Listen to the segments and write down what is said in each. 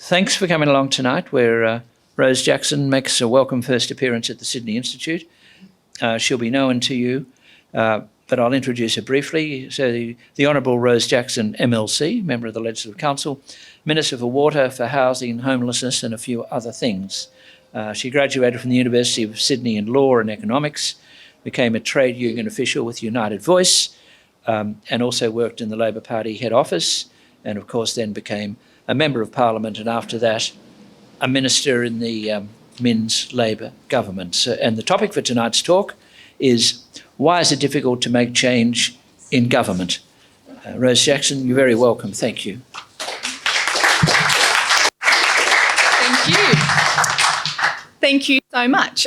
Thanks for coming along tonight, where Rose Jackson makes a welcome first appearance at the Sydney Institute. She'll be known to you, but I'll introduce her briefly. So the Honourable Rose Jackson, MLC, Member of the Legislative Council, Minister for Water, for Housing, Homelessness and a few other things. She graduated from the University of Sydney in Law and Economics, became a trade union official with United Voice, and also worked in the Labor Party head office, and of course then became a Member of Parliament, and after that a Minister in the Minns Labor government. And the topic for tonight's talk is, why is it difficult to make change in government? Rose Jackson, you're very welcome. Thank you. Thank you. Thank you so much.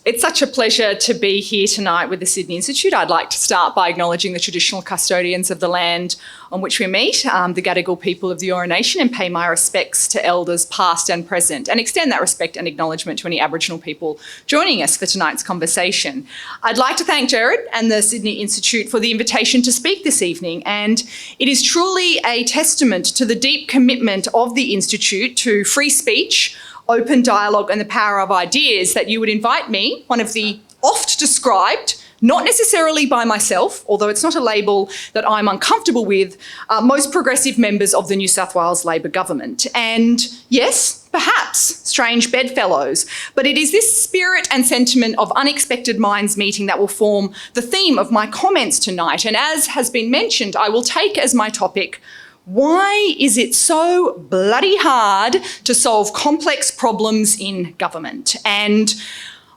It's such a pleasure to be here tonight with the Sydney Institute. I'd like to start by acknowledging the traditional custodians of the land on which we meet, the Gadigal people of the Eora Nation, and pay my respects to elders past and present, and extend that respect and acknowledgement to any Aboriginal people joining us for tonight's conversation. I'd like to thank Jared and the Sydney Institute for the invitation to speak this evening, and it is truly a testament to the deep commitment of the Institute to free speech, open dialogue and the power of ideas that you would invite me, one of the oft described, not necessarily by myself, although it's not a label that I'm uncomfortable with, most progressive members of the New South Wales Labor government. And yes, perhaps strange bedfellows, but it is this spirit and sentiment of unexpected minds meeting that will form the theme of my comments tonight. And as has been mentioned, I will take as my topic, why is it so bloody hard to solve complex problems in government? And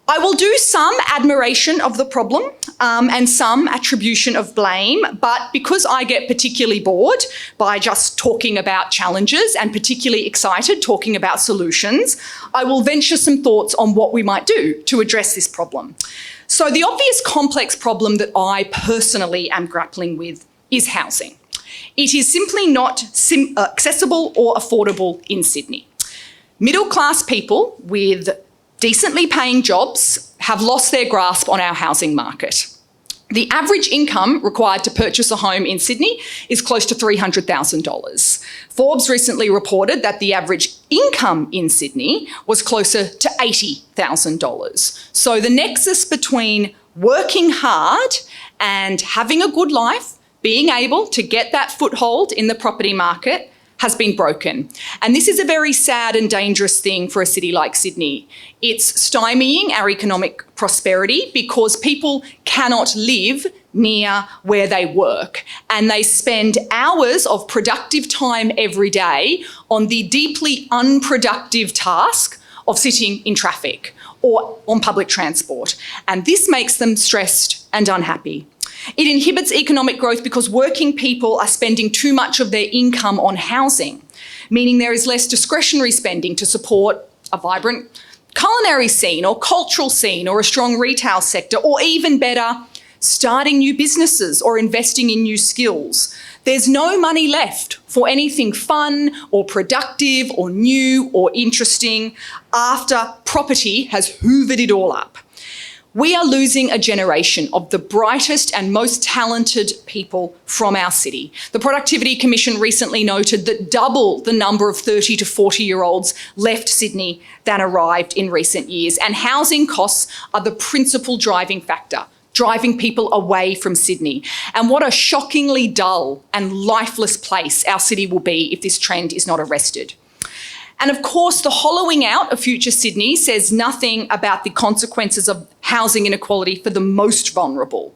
I will do some admiration of the problem and some attribution of blame, but because I get particularly bored by just talking about challenges and particularly excited talking about solutions, I will venture some thoughts on what we might do to address this problem. So the obvious complex problem that I personally am grappling with is housing. It is simply not accessible or affordable in Sydney. Middle-class people with decently paying jobs have lost their grasp on our housing market. The average income required to purchase a home in Sydney is close to $300,000. Forbes recently reported that the average income in Sydney was closer to $80,000. So the nexus between working hard and having a good life, being able to get that foothold in the property market, has been broken. And this is a very sad and dangerous thing for a city like Sydney. It's stymieing our economic prosperity because people cannot live near where they work, and they spend hours of productive time every day on the deeply unproductive task of sitting in traffic or on public transport. And this makes them stressed and unhappy. It inhibits economic growth because working people are spending too much of their income on housing, meaning there is less discretionary spending to support a vibrant culinary scene or cultural scene or a strong retail sector, or even better, starting new businesses or investing in new skills. There's no money left for anything fun or productive or new or interesting after property has hoovered it all up. We are losing a generation of the brightest and most talented people from our city. The Productivity Commission recently noted that double the number of 30 to 40-year-olds left Sydney than arrived in recent years, and housing costs are the principal driving factor, driving people away from Sydney. And what a shockingly dull and lifeless place our city will be if this trend is not arrested. And of course, the hollowing out of future Sydney says nothing about the consequences of housing inequality for the most vulnerable.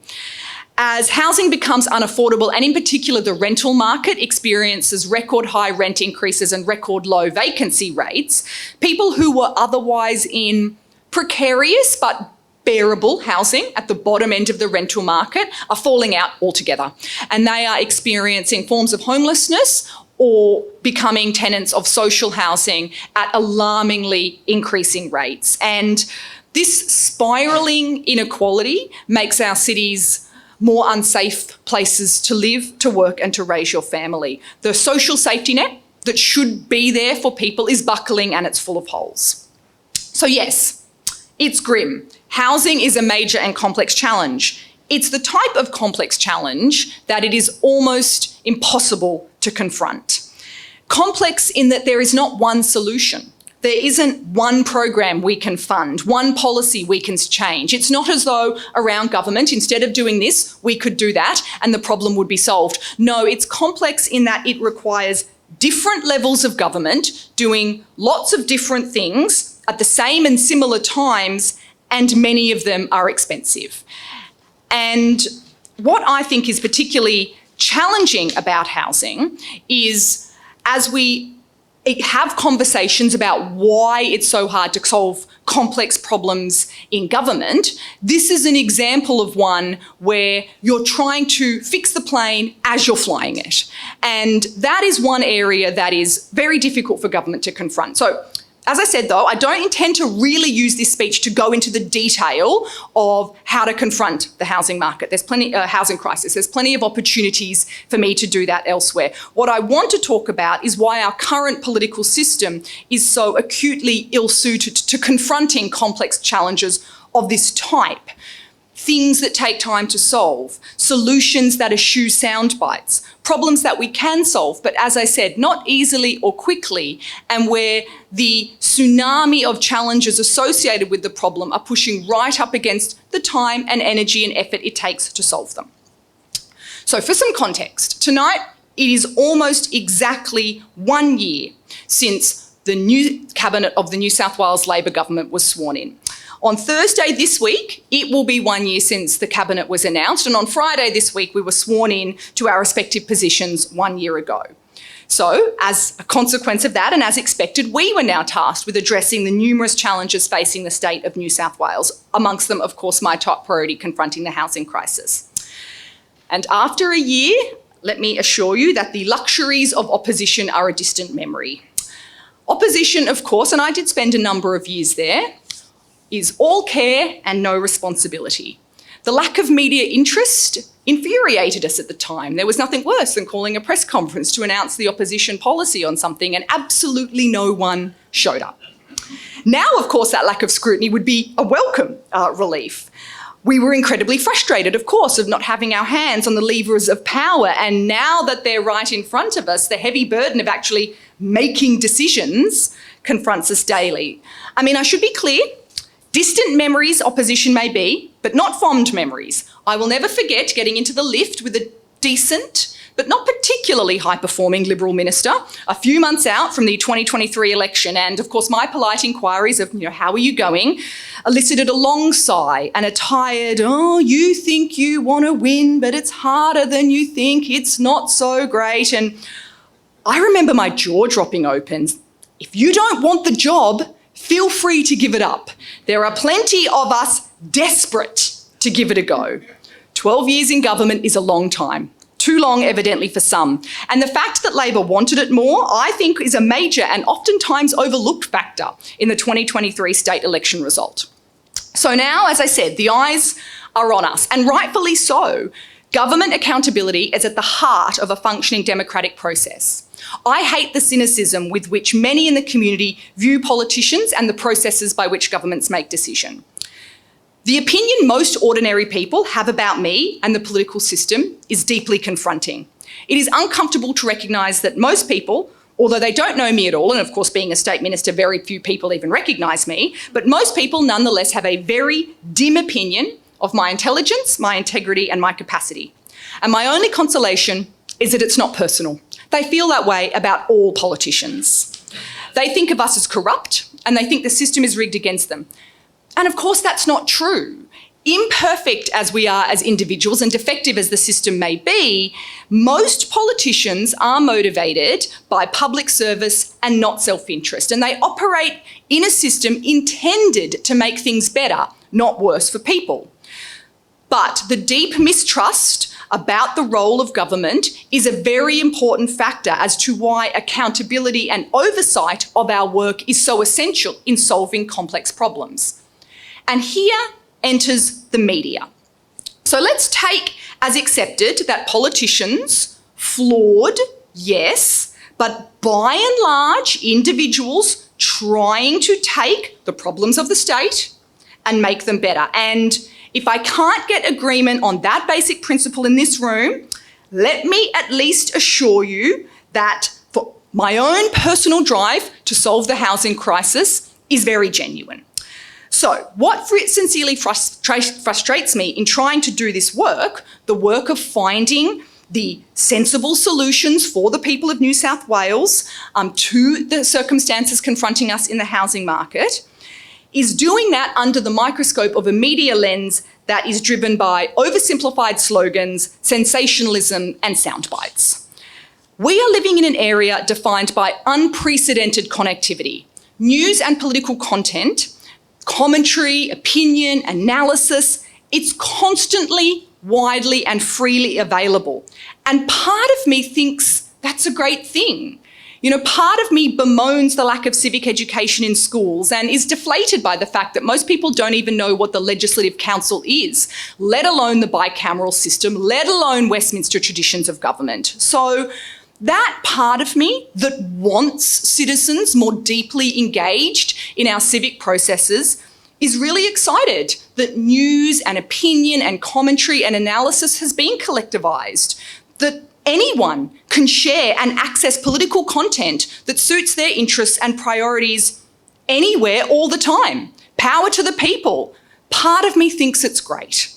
As housing becomes unaffordable, and in particular the rental market experiences record high rent increases and record low vacancy rates, people who were otherwise in precarious but bearable housing at the bottom end of the rental market are falling out altogether. And they are experiencing forms of homelessness or becoming tenants of social housing at alarmingly increasing rates. And this spiralling inequality makes our cities more unsafe places to live, to work and to raise your family. The social safety net that should be there for people is buckling and it's full of holes. So yes, it's grim. Housing is a major and complex challenge. It's the type of complex challenge that it is almost impossible to confront. Complex in that there is not one solution. There isn't one program we can fund, one policy we can change. It's not as though around government, instead of doing this, we could do that and the problem would be solved. No, it's complex in that it requires different levels of government doing lots of different things at the same and similar times, and many of them are expensive. And what I think is particularly challenging about housing is as we have conversations about why it's so hard to solve complex problems in government, this is an example of one where you're trying to fix the plane as you're flying it. And that is one area that is very difficult for government to confront. So, as I said, though, I don't intend to really use this speech to go into the detail of how to confront the housing market. There's plenty, housing crisis. There's plenty of opportunities for me to do that elsewhere. What I want to talk about is why our current political system is so acutely ill-suited to confronting complex challenges of this type. Things that take time to solve, solutions that eschew sound bites, problems that we can solve, but as I said, not easily or quickly, and where the tsunami of challenges associated with the problem are pushing right up against the time and energy and effort it takes to solve them. So for some context, tonight it is almost exactly 1 year since the new cabinet of the New South Wales Labor government was sworn in. On Thursday this week, it will be 1 year since the cabinet was announced, and on Friday this week, we were sworn in to our respective positions 1 year ago. So, as a consequence of that, and as expected, we were now tasked with addressing the numerous challenges facing the state of New South Wales, amongst them, of course, my top priority, confronting the housing crisis. And after a year, let me assure you that the luxuries of opposition are a distant memory. Opposition, of course, and I did spend a number of years there, is all care and no responsibility. The lack of media interest infuriated us at the time. There was nothing worse than calling a press conference to announce the opposition policy on something, and absolutely no one showed up. Now, of course, that lack of scrutiny would be a welcome relief. We were incredibly frustrated, of course, of not having our hands on the levers of power, and now that they're right in front of us, the heavy burden of actually making decisions confronts us daily. I mean, I should be clear, distant memories opposition may be, but not fond memories. I will never forget getting into the lift with a decent but not particularly high-performing Liberal minister a few months out from the 2023 election, and of course my polite inquiries of, how are you going, elicited a long sigh and a tired, oh, you think you want to win, but it's harder than you think, it's not so great. And I remember my jaw dropping open. If you don't want the job, feel free to give it up. There are plenty of us desperate to give it a go. 12 years in government is a long time. Too long, evidently, for some. And the fact that Labor wanted it more, I think, is a major and oftentimes overlooked factor in the 2023 state election result. So now, as I said, the eyes are on us, and rightfully so. Government accountability is at the heart of a functioning democratic process. I hate the cynicism with which many in the community view politicians and the processes by which governments make decisions. The opinion most ordinary people have about me and the political system is deeply confronting. It is uncomfortable to recognise that most people, although they don't know me at all, and of course being a state minister, very few people even recognise me, but most people nonetheless have a very dim opinion of my intelligence, my integrity and my capacity. And my only consolation is that it's not personal. They feel that way about all politicians. They think of us as corrupt and they think the system is rigged against them. And of course that's not true. Imperfect as we are as individuals and defective as the system may be, most politicians are motivated by public service and not self-interest, and they operate in a system intended to make things better, not worse for people. But the deep mistrust about the role of government is a very important factor as to why accountability and oversight of our work is so essential in solving complex problems. And here enters the media. So let's take as accepted that politicians, flawed, yes, but by and large individuals trying to take the problems of the state and make them better. And if I can't get agreement on that basic principle in this room, let me at least assure you that for my own personal drive to solve the housing crisis is very genuine. So what sincerely frustrates me in trying to do this work, the work of finding the sensible solutions for the people of New South Wales to the circumstances confronting us in the housing market, is doing that under the microscope of a media lens that is driven by oversimplified slogans, sensationalism, and sound bites. We are living in an area defined by unprecedented connectivity. News and political content, commentary, opinion, analysis, it's constantly, widely, and freely available. And part of me thinks that's a great thing. You know, part of me bemoans the lack of civic education in schools and is deflated by the fact that most people don't even know what the Legislative Council is, let alone the bicameral system, let alone Westminster traditions of government. So that part of me that wants citizens more deeply engaged in our civic processes is really excited that news and opinion and commentary and analysis has been collectivised, that anyone can share and access political content that suits their interests and priorities anywhere, all the time. Power to the people. Part of me thinks it's great.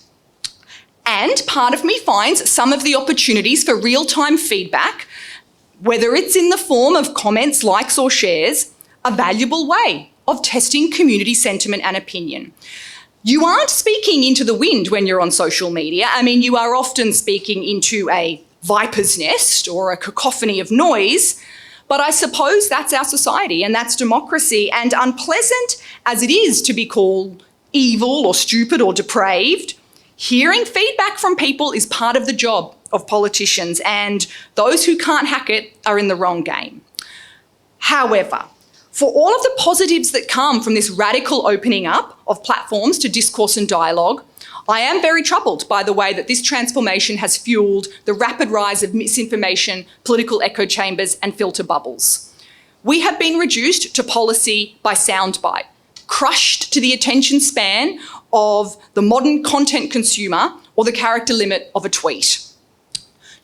And part of me finds some of the opportunities for real-time feedback, whether it's in the form of comments, likes or shares, a valuable way of testing community sentiment and opinion. You aren't speaking into the wind when you're on social media. I mean, you are often speaking into a viper's nest or a cacophony of noise, but I suppose that's our society and that's democracy, and unpleasant as it is to be called evil or stupid or depraved, hearing feedback from people is part of the job of politicians, and those who can't hack it are in the wrong game. However, for all of the positives that come from this radical opening up of platforms to discourse and dialogue, I am very troubled by the way that this transformation has fuelled the rapid rise of misinformation, political echo chambers, and filter bubbles. We have been reduced to policy by soundbite, crushed to the attention span of the modern content consumer or the character limit of a tweet.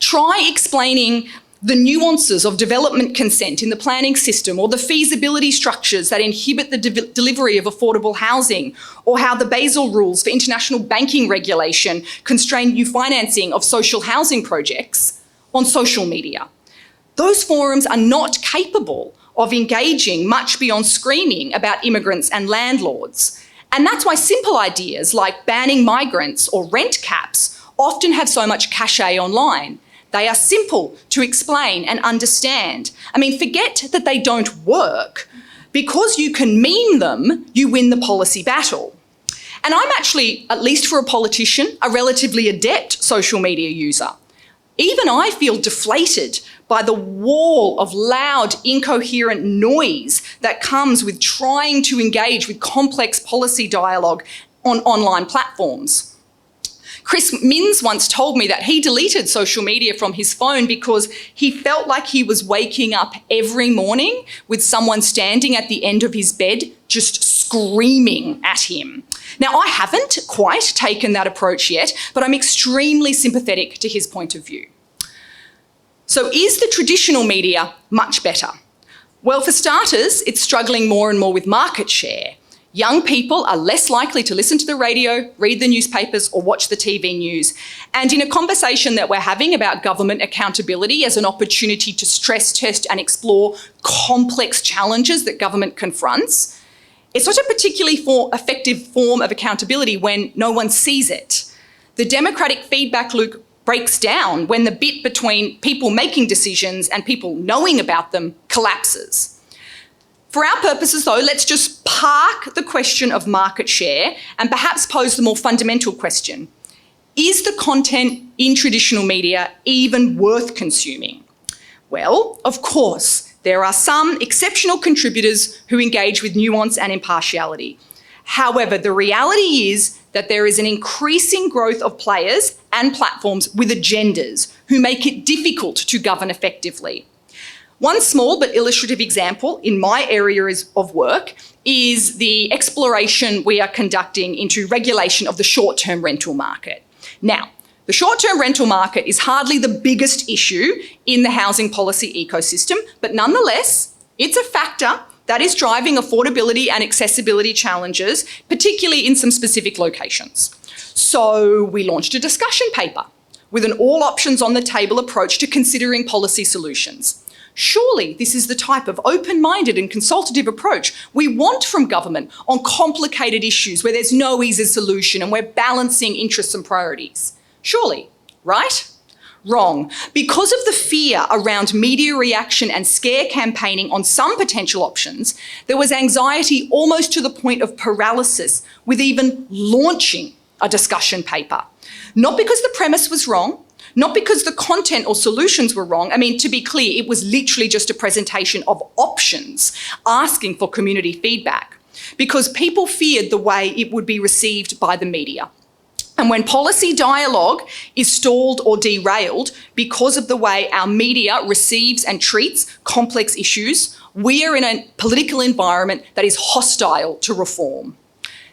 Try explaining the nuances of development consent in the planning system, or the feasibility structures that inhibit the delivery of affordable housing, or how the Basel rules for international banking regulation constrain new financing of social housing projects on social media. Those forums are not capable of engaging much beyond screaming about immigrants and landlords. And that's why simple ideas like banning migrants or rent caps often have so much cachet online. They are simple to explain and understand. I mean, forget that they don't work. Because you can meme them, you win the policy battle. And I'm actually, at least for a politician, a relatively adept social media user. Even I feel deflated by the wall of loud, incoherent noise that comes with trying to engage with complex policy dialogue on online platforms. Chris Minns once told me that he deleted social media from his phone because he felt like he was waking up every morning with someone standing at the end of his bed just screaming at him. Now, I haven't quite taken that approach yet, but I'm extremely sympathetic to his point of view. So is the traditional media much better? Well, for starters, it's struggling more and more with market share. Young people are less likely to listen to the radio, read the newspapers, or watch the TV news. And in a conversation that we're having about government accountability as an opportunity to stress test and explore complex challenges that government confronts, it's not a particularly effective form of accountability when no one sees it. The democratic feedback loop breaks down when the bit between people making decisions and people knowing about them collapses. For our purposes, though, let's just park the question of market share and perhaps pose the more fundamental question. Is the content in traditional media even worth consuming? Well, of course, there are some exceptional contributors who engage with nuance and impartiality. However, the reality is that there is an increasing growth of players and platforms with agendas who make it difficult to govern effectively. One small but illustrative example in my area of work is the exploration we are conducting into regulation of the short-term rental market. Now, The short-term rental market is hardly the biggest issue in the housing policy ecosystem, but nonetheless, it's a factor that is driving affordability and accessibility challenges, particularly in some specific locations. So we launched a discussion paper with an all options on the table approach to considering policy solutions. Surely this is the type of open-minded and consultative approach we want from government on complicated issues where there's no easy solution and we're balancing interests and priorities. Surely, right? Wrong. Because of the fear around media reaction and scare campaigning on some potential options, there was anxiety almost to the point of paralysis with even launching a discussion paper. Not because the premise was wrong, not because the content or solutions were wrong. I mean, to be clear, it was literally just a presentation of options asking for community feedback because people feared the way it would be received by the media. And when policy dialogue is stalled or derailed because of the way our media receives and treats complex issues, we are in a political environment that is hostile to reform.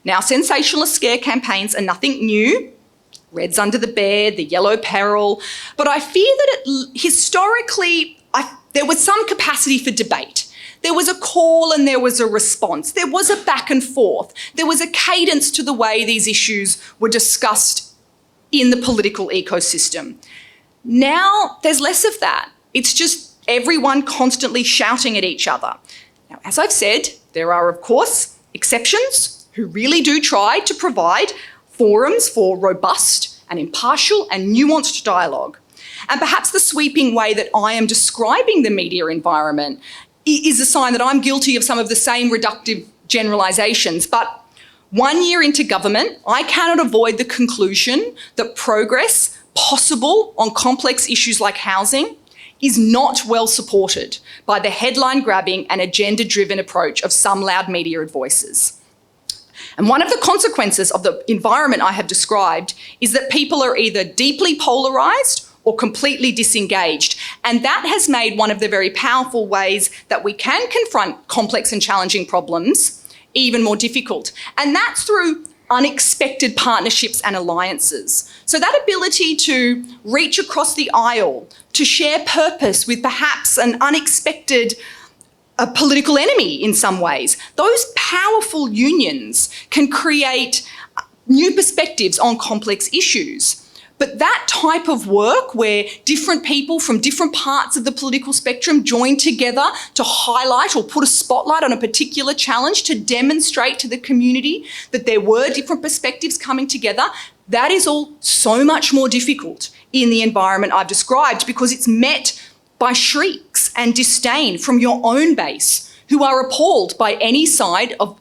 Now, sensationalist scare campaigns are nothing new. Red's under the bed, the yellow peril. But I fear that historically, there was some capacity for debate. There was a call and there was a response. There was a back and forth. There was a cadence to the way these issues were discussed in the political ecosystem. Now, there's less of that. It's just everyone constantly shouting at each other. Now, as I've said, there are, of course, exceptions who really do try to provide forums for robust and impartial and nuanced dialogue. And perhaps the sweeping way that I am describing the media environment is a sign that I'm guilty of some of the same reductive generalisations. But 1 year into government, I cannot avoid the conclusion that progress possible on complex issues like housing is not well supported by the headline-grabbing and agenda-driven approach of some loud media voices. And one of the consequences of the environment I have described is that people are either deeply polarised or completely disengaged. And that has made one of the very powerful ways that we can confront complex and challenging problems even more difficult. And that's through unexpected partnerships and alliances. So that ability to reach across the aisle, to share purpose with perhaps an unexpected political enemy in some ways, those powerful unions can create new perspectives on complex issues. But that type of work where different people from different parts of the political spectrum join together to highlight or put a spotlight on a particular challenge to demonstrate to the community that there were different perspectives coming together, that is all so much more difficult in the environment I've described because it's met by shrieks and disdain from your own base who are appalled by any sign of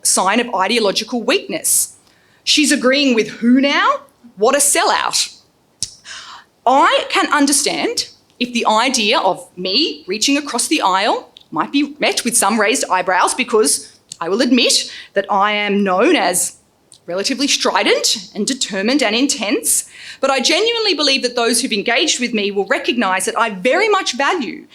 ideological weakness. She's agreeing with who now? What a sellout. I can understand if the idea of me reaching across the aisle might be met with some raised eyebrows because I will admit that I am known as relatively strident and determined and intense, but I genuinely believe that those who've engaged with me will recognise that I very much value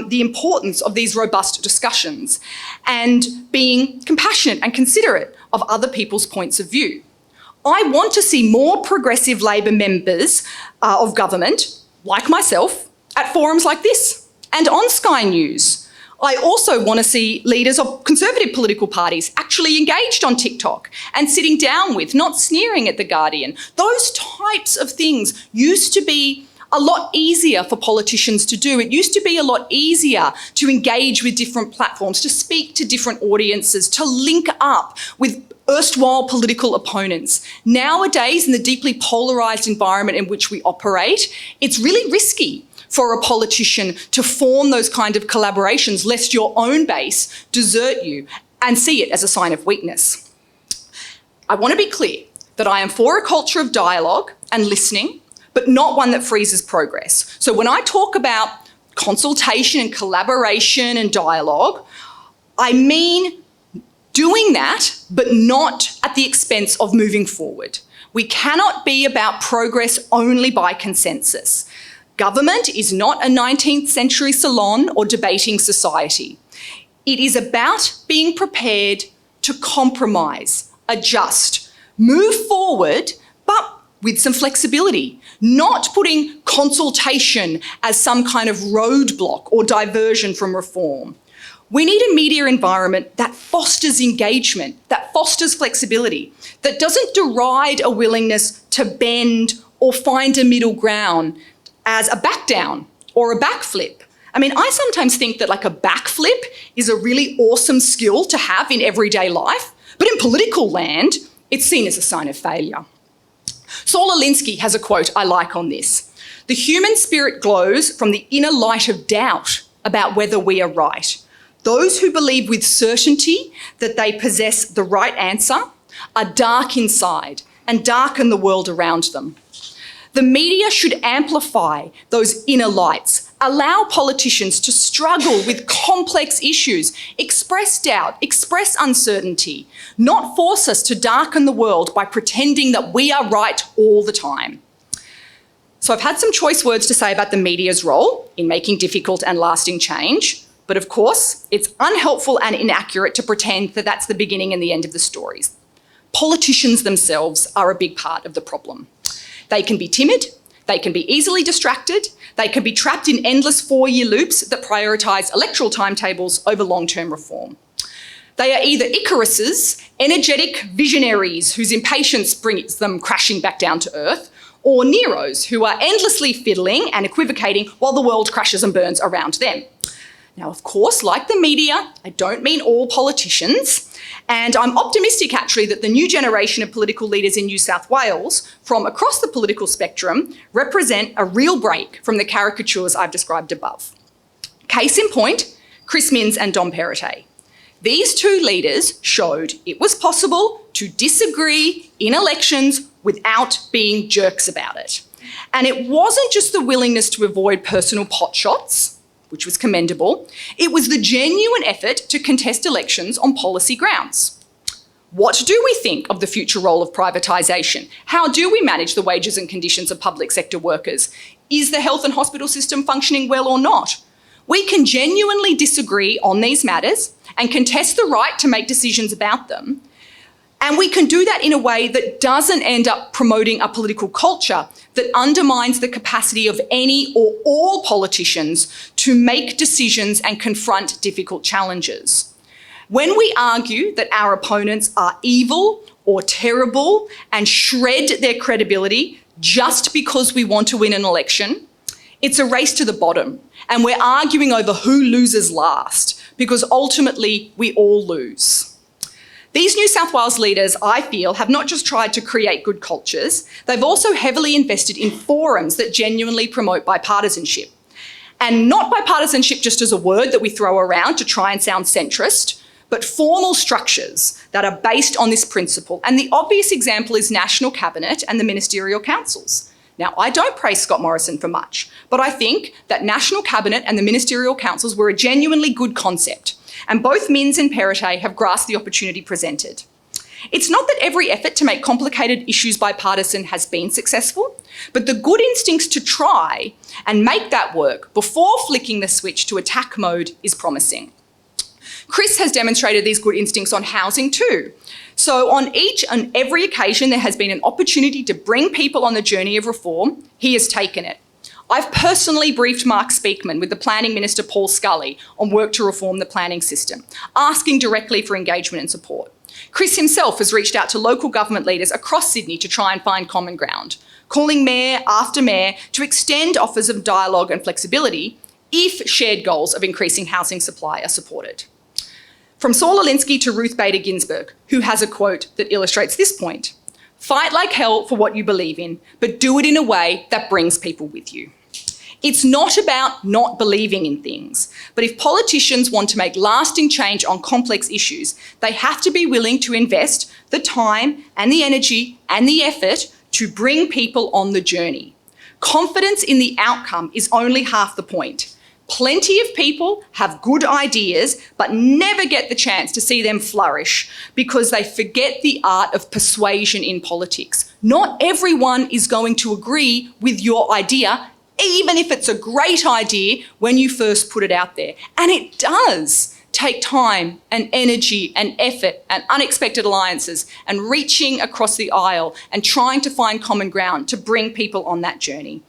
the importance of these robust discussions and being compassionate and considerate of other people's points of view. I want to see more progressive Labor members of government, like myself, at forums like this and on Sky News. I also want to see leaders of conservative political parties actually engaged on TikTok and sitting down with, not sneering at The Guardian. Those types of things used to be a lot easier for politicians to do. It used to be a lot easier to engage with different platforms, to speak to different audiences, to link up with erstwhile political opponents. Nowadays, in the deeply polarised environment in which we operate, it's really risky for a politician to form those kind of collaborations lest your own base desert you and see it as a sign of weakness. I want to be clear that I am for a culture of dialogue and listening, but not one that freezes progress. So when I talk about consultation and collaboration and dialogue, I mean doing that, but not at the expense of moving forward. We cannot be about progress only by consensus. Government is not a 19th century salon or debating society. It is about being prepared to compromise, adjust, move forward, but with some flexibility, not putting consultation as some kind of roadblock or diversion from reform. We need a media environment that fosters engagement, that fosters flexibility, that doesn't deride a willingness to bend or find a middle ground as a back down or a backflip. I mean, I sometimes think that like a backflip is a really awesome skill to have in everyday life, but in political land, it's seen as a sign of failure. Saul Alinsky has a quote I like on this. "The human spirit glows from the inner light of doubt about whether we are right. Those who believe with certainty that they possess the right answer are dark inside and darken the world around them." The media should amplify those inner lights, allow politicians to struggle with complex issues, express doubt, express uncertainty, not force us to darken the world by pretending that we are right all the time. So I've had some choice words to say about the media's role in making difficult and lasting change, but of course, it's unhelpful and inaccurate to pretend that that's the beginning and the end of the stories. Politicians themselves are a big part of the problem. They can be timid, they can be easily distracted, they can be trapped in endless four-year loops that prioritise electoral timetables over long-term reform. They are either Icaruses, energetic visionaries whose impatience brings them crashing back down to earth, or Neros who are endlessly fiddling and equivocating while the world crashes and burns around them. Now, of course, like the media, I don't mean all politicians, and I'm optimistic actually that the new generation of political leaders in New South Wales from across the political spectrum represent a real break from the caricatures I've described above. Case in point, Chris Minns and Dom Perrottet. These two leaders showed it was possible to disagree in elections without being jerks about it. And it wasn't just the willingness to avoid personal potshots, which was commendable, it was the genuine effort to contest elections on policy grounds. What do we think of the future role of privatisation? How do we manage the wages and conditions of public sector workers? Is the health and hospital system functioning well or not? We can genuinely disagree on these matters and contest the right to make decisions about them. And we can do that in a way that doesn't end up promoting a political culture that undermines the capacity of any or all politicians to make decisions and confront difficult challenges. When we argue that our opponents are evil or terrible and shred their credibility just because we want to win an election, it's a race to the bottom, and we're arguing over who loses last, because ultimately we all lose. These New South Wales leaders, I feel, have not just tried to create good cultures, they've also heavily invested in forums that genuinely promote bipartisanship. And not bipartisanship just as a word that we throw around to try and sound centrist, but formal structures that are based on this principle. And the obvious example is National Cabinet and the Ministerial Councils. Now, I don't praise Scott Morrison for much, but I think that National Cabinet and the Ministerial Councils were a genuinely good concept. And both Minns and Perrottet have grasped the opportunity presented. It's not that every effort to make complicated issues bipartisan has been successful, but the good instincts to try and make that work before flicking the switch to attack mode is promising. Chris has demonstrated these good instincts on housing too. So on each and every occasion there has been an opportunity to bring people on the journey of reform, he has taken it. I've personally briefed Mark Speakman with the Planning Minister Paul Scully on work to reform the planning system, asking directly for engagement and support. Chris himself has reached out to local government leaders across Sydney to try and find common ground, calling mayor after mayor to extend offers of dialogue and flexibility if shared goals of increasing housing supply are supported. From Saul Alinsky to Ruth Bader Ginsburg, who has a quote that illustrates this point: "Fight like hell for what you believe in, but do it in a way that brings people with you." It's not about not believing in things, but if politicians want to make lasting change on complex issues, they have to be willing to invest the time and the energy and the effort to bring people on the journey. Confidence in the outcome is only half the point. Plenty of people have good ideas, but never get the chance to see them flourish because they forget the art of persuasion in politics. Not everyone is going to agree with your idea, even if it's a great idea when you first put it out there. And it does take time and energy and effort and unexpected alliances and reaching across the aisle and trying to find common ground to bring people on that journey.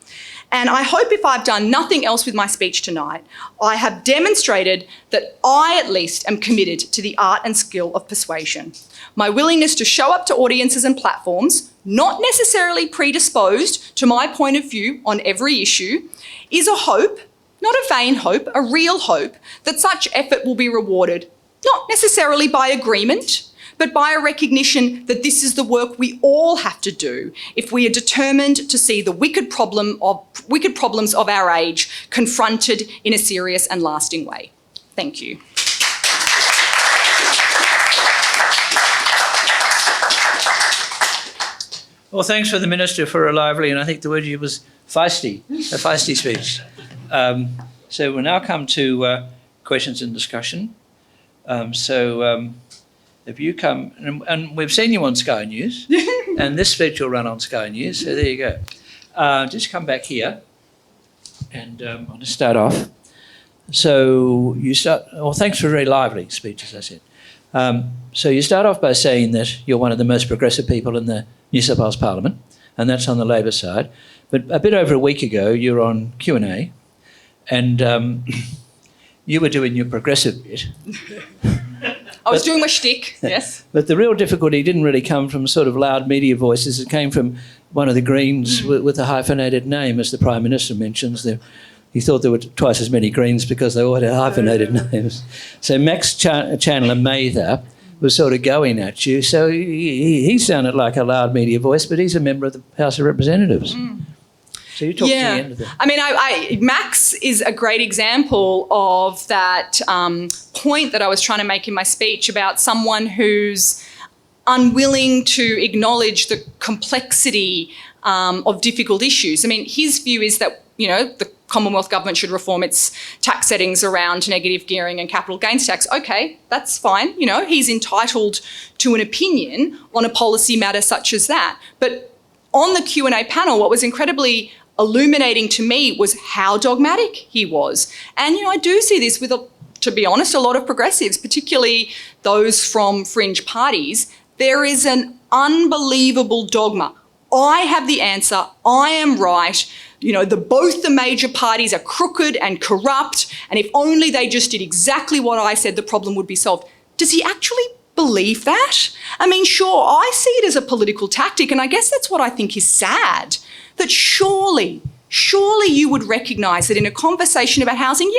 And I hope if I've done nothing else with my speech tonight, I have demonstrated that I at least am committed to the art and skill of persuasion. My willingness to show up to audiences and platforms, not necessarily predisposed to my point of view on every issue, is a hope, not a vain hope, a real hope that such effort will be rewarded, not necessarily by agreement, but by a recognition that this is the work we all have to do if we are determined to see the wicked problems of our age confronted in a serious and lasting way. Thank you. Well, thanks for the Minister for a lively, and I think the word you was feisty, a feisty speech. So we'll now come to questions and discussion. If you come, and we've seen you on Sky News, and this speech will run on Sky News, so there you go. Just come back here, and I'll just start off. So you start, well, thanks for a very lively speech, as I said. So you start off by saying that you're one of the most progressive people in the New South Wales Parliament, and that's on the Labor side. But a bit over a week ago, you were on Q&A, and you were doing your progressive bit. I was doing my shtick, yes. But the real difficulty didn't really come from sort of loud media voices. It came from one of the Greens with a hyphenated name, as the Prime Minister mentions. He thought there were twice as many Greens because they all had hyphenated names. So Max Chandler Mather was sort of going at you. So he sounded like a loud media voice, but he's a member of the House of Representatives. So you talk to the end of that. I mean, Max is a great example of that point that I was trying to make in my speech about someone who's unwilling to acknowledge the complexity of difficult issues. I mean, his view is that, the Commonwealth Government should reform its tax settings around negative gearing and capital gains tax. Okay, that's fine. He's entitled to an opinion on a policy matter such as that. But on the Q&A panel, what was incredibly illuminating to me was how dogmatic he was. And, I do see this with, to be honest, a lot of progressives, particularly those from fringe parties. There is an unbelievable dogma. I have the answer. I am right. Both the major parties are crooked and corrupt. And if only they just did exactly what I said, the problem would be solved. Does he actually believe that? I mean, sure, I see it as a political tactic. And I guess that's what I think is sad. That surely you would recognise that in a conversation about housing,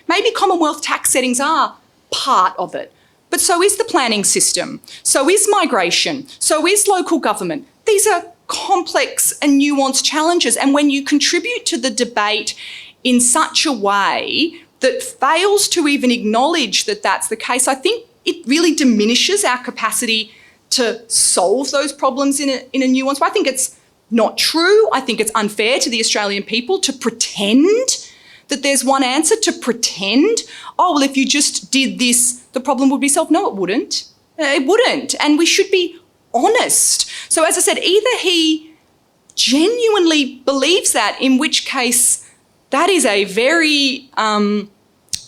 maybe Commonwealth tax settings are part of it. But so is the planning system, so is migration, so is local government. These are complex and nuanced challenges. And when you contribute to the debate in such a way that fails to even acknowledge that that's the case, I think it really diminishes our capacity to solve those problems in a nuanced way. I think it's not true. I think it's unfair to the Australian people to pretend that there's one answer, to pretend, oh, well, if you just did this, the problem would be solved. No, it wouldn't. It wouldn't. And we should be honest. So as I said, either he genuinely believes that, in which case that is a very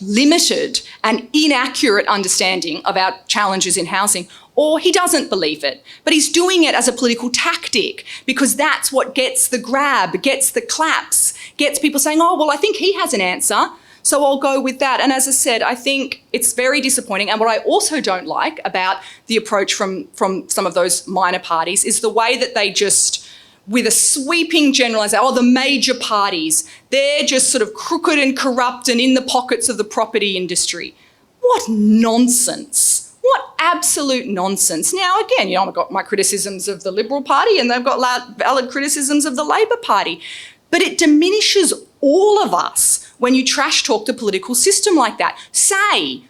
limited and inaccurate understanding of our challenges in housing, or he doesn't believe it, but he's doing it as a political tactic because that's what gets the grab, gets the claps, gets people saying, oh, well, I think he has an answer, so I'll go with that. And as I said, I think it's very disappointing. And what I also don't like about the approach from some of those minor parties is the way that they just, with a sweeping generalisation, the major parties, they're just sort of crooked and corrupt and in the pockets of the property industry. What nonsense. What absolute nonsense. Now, again, I've got my criticisms of the Liberal Party and they've got valid criticisms of the Labor Party. But it diminishes all of us when you trash talk the political system like that. Say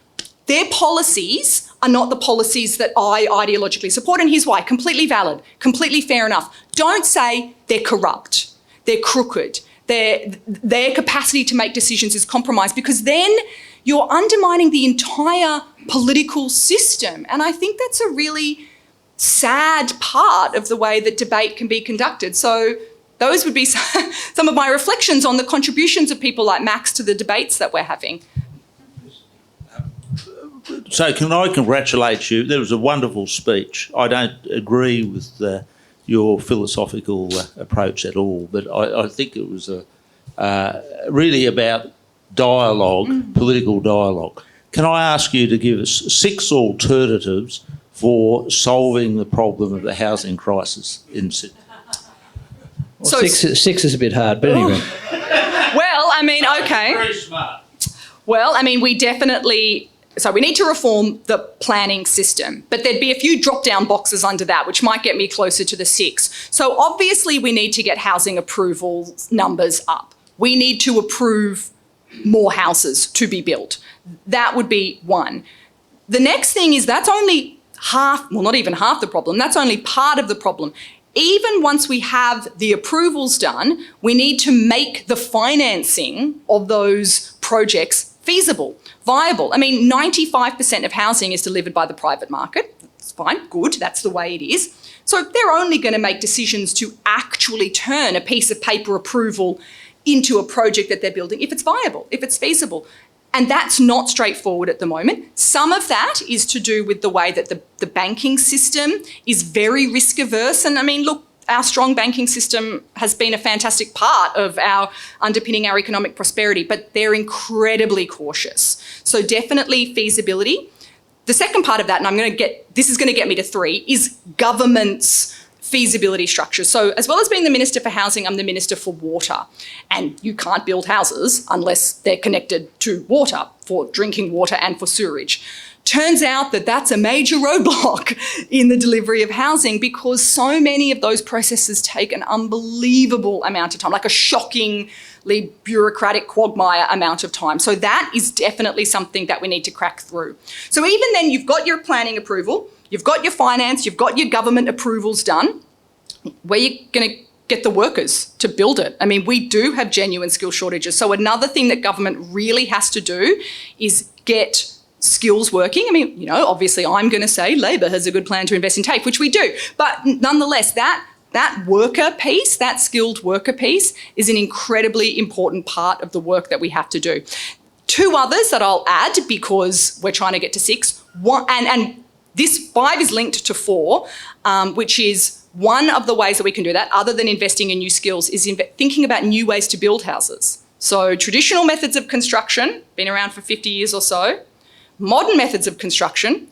their policies are not the policies that I ideologically support, and here's why. Completely valid, completely fair enough. Don't say they're corrupt, they're crooked, their capacity to make decisions is compromised, because then you're undermining the entire political system. And I think that's a really sad part of the way that debate can be conducted. So those would be some of my reflections on the contributions of people like Max to the debates that we're having. So can I congratulate you? That was a wonderful speech. I don't agree with your philosophical approach at all, but I think it was really about dialogue, political dialogue. Can I ask you to give us 6 alternatives for solving the problem of the housing crisis in Sydney? Well, so six is a bit hard, but anyway. Well, I mean, okay. Very smart. Well, I mean, we need to reform the planning system, but there'd be a few drop-down boxes under that, which might get me closer to the 6. So obviously we need to get housing approval numbers up. We need to approve more houses to be built. That would be one. The next thing is that's only half, well, not even half the problem, that's only part of the problem. Even once we have the approvals done, we need to make the financing of those projects feasible, viable. I mean, 95% of housing is delivered by the private market. It's fine, good, that's the way it is. So they're only going to make decisions to actually turn a piece of paper approval into a project that they're building if it's viable, if it's feasible. And that's not straightforward at the moment. Some of that is to do with the way that the banking system is very risk averse. And I mean, look, our strong banking system has been a fantastic part of underpinning our economic prosperity, but they're incredibly cautious. So definitely feasibility. The second part of that, and this is going to get me to 3, is government's feasibility structures. So as well as being the Minister for Housing, I'm the Minister for Water. And you can't build houses unless they're connected to water, for drinking water and for sewerage. Turns out that that's a major roadblock in the delivery of housing because so many of those processes take an unbelievable amount of time, like a shockingly bureaucratic quagmire amount of time. So that is definitely something that we need to crack through. So even then, you've got your planning approval, you've got your finance, you've got your government approvals done. Where are you going to get the workers to build it? I mean, we do have genuine skill shortages. So another thing that government really has to do is get skills working. I mean, you know, obviously I'm going to say Labor has a good plan to invest in TAFE, which we do. But nonetheless, that worker piece, that skilled worker piece is an incredibly important part of the work that we have to do. 2 others that I'll add because we're trying to get to 6. And this 5 is linked to 4, which is one of the ways that we can do that, other than investing in new skills, is thinking about new ways to build houses. So traditional methods of construction, been around for 50 years or so. Modern methods of construction,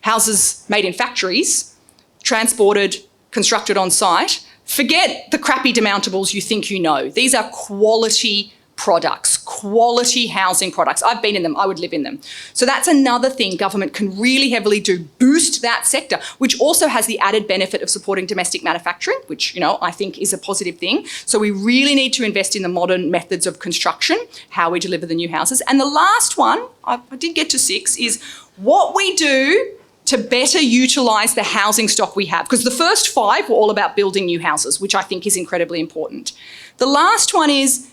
houses made in factories, transported, constructed on site. Forget the crappy demountables you think you know. These are quality products, quality housing products. I've been in them, I would live in them. So that's another thing government can really heavily do, boost that sector, which also has the added benefit of supporting domestic manufacturing, which, you know, I think is a positive thing. So we really need to invest in the modern methods of construction, how we deliver the new houses. And the last one, I did get to 6, is what we do to better utilise the housing stock we have. Because the first 5 were all about building new houses, which I think is incredibly important. The last one is,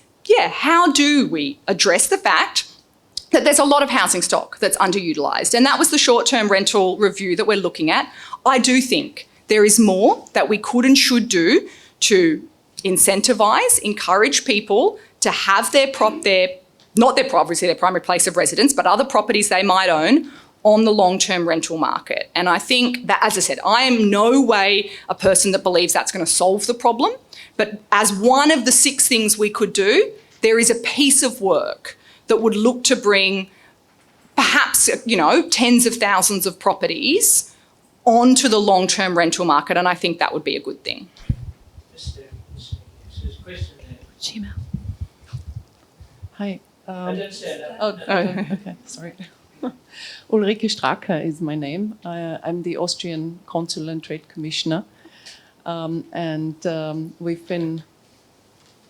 how do we address the fact that there's a lot of housing stock that's underutilised? And that was the short-term rental review that we're looking at. I do think there is more that we could and should do to incentivise, encourage people to have not their primary place of residence, but other properties they might own on the long-term rental market. And I think that, as I said, I am no way a person that believes that's going to solve the problem. But as one of the 6 things we could do, there is a piece of work that would look to bring perhaps, you know, tens of thousands of properties onto the long-term rental market, and I think that would be a good thing. Hi. I don't stand up. Okay, sorry. Ulrike Stracker is my name. I'm the Austrian Consul and Trade Commissioner. We've been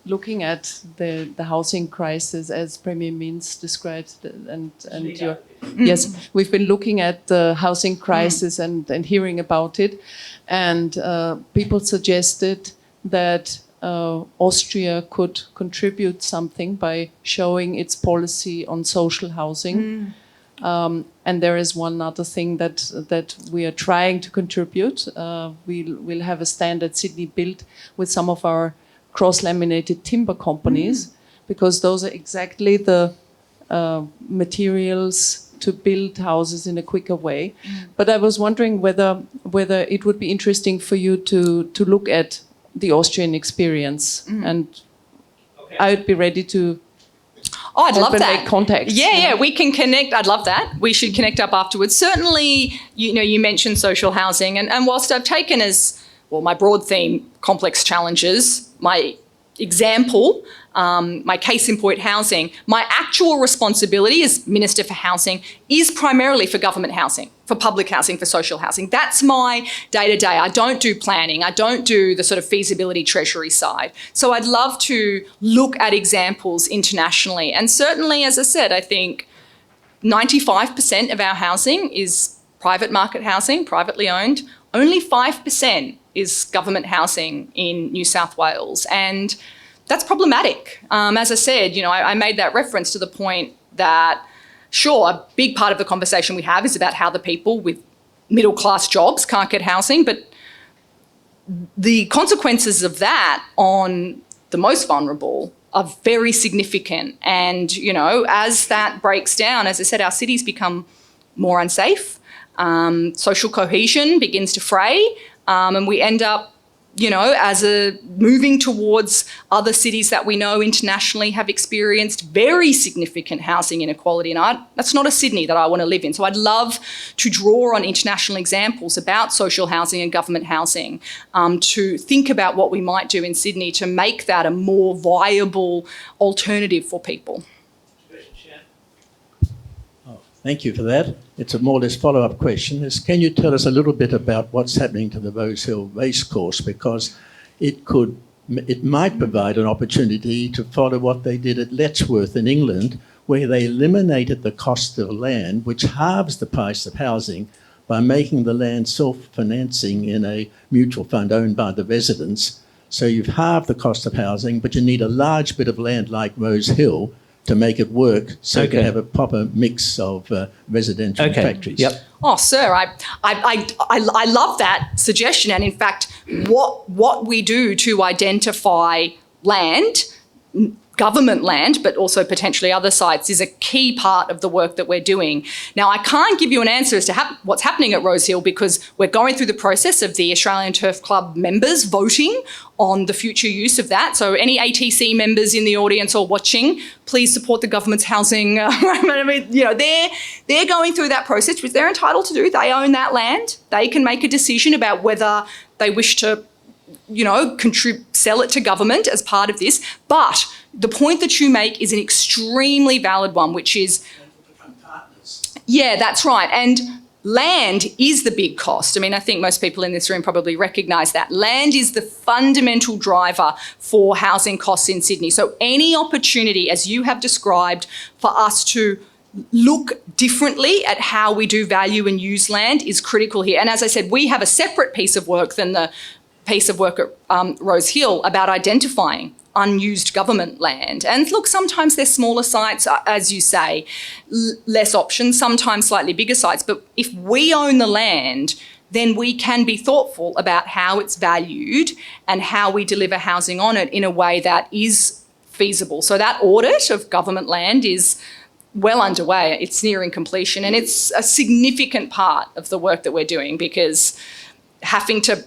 looking at the housing crisis as Premier Mintz described, yes, we've been looking at the housing crisis and hearing about it, and people suggested that Austria could contribute something by showing its policy on social housing. And there is one other thing that we are trying to contribute. We'll have a stand at Sydney Build with some of our cross-laminated timber companies, because those are exactly the materials to build houses in a quicker way. But I was wondering whether it would be interesting for you to look at the Austrian experience, and I would be ready to. Oh, I'd love that. Make contact. Yeah, we can connect. I'd love that. We should connect up afterwards. Certainly, you mentioned social housing, and whilst I've taken as, well, my broad theme, complex challenges, my example, my case in point, housing, my actual responsibility as Minister for Housing is primarily for government housing, for public housing, for social housing. That's my day-to-day. I don't do planning. I don't do the sort of feasibility treasury side. So I'd love to look at examples internationally. And certainly, as I said, I think 95% of our housing is private market housing, privately owned. Only 5% is government housing in New South Wales. And that's problematic. As I said, I made that reference to the point that, sure, a big part of the conversation we have is about how the people with middle-class jobs can't get housing, but the consequences of that on the most vulnerable are very significant. And, as that breaks down, as I said, our cities become more unsafe, social cohesion begins to fray, and we end up, as moving towards other cities that we know internationally have experienced very significant housing inequality. And that's not a Sydney that I want to live in. So I'd love to draw on international examples about social housing and government housing, to think about what we might do in Sydney to make that a more viable alternative for people. Thank you for that. It's a more or less follow-up question. Can you tell us a little bit about what's happening to the Rose Hill racecourse? Because it might provide an opportunity to follow what they did at Letchworth in England, where they eliminated the cost of land, which halves the price of housing, by making the land self-financing in a mutual fund owned by the residents. So you've halved the cost of housing, but you need a large bit of land like Rose Hill to make it work, so you can have a proper mix of residential and factories. Yep. Oh, sir, I love that suggestion. And in fact, what we do to identify land, government land, but also potentially other sites, is a key part of the work that we're doing. Now, I can't give you an answer as to what's happening at Rose Hill, because we're going through the process of the Australian Turf Club members voting on the future use of that. So any ATC members in the audience or watching, please support the government's housing. I mean, they're going through that process, which they're entitled to do. They own that land. They can make a decision about whether they wish to, sell it to government as part of this. But the point that you make is an extremely valid one, which is, yeah, that's right. And land is the big cost. I mean, I think most people in this room probably recognise that. Land is the fundamental driver for housing costs in Sydney. So any opportunity, as you have described, for us to look differently at how we do value and use land is critical here. And as I said, we have a separate piece of work than the piece of work at Rose Hill about identifying unused government land. And look, sometimes they're smaller sites, as you say, less options, sometimes slightly bigger sites. But if we own the land, then we can be thoughtful about how it's valued and how we deliver housing on it in a way that is feasible. So that audit of government land is well underway. It's nearing completion, and it's a significant part of the work that we're doing, because having to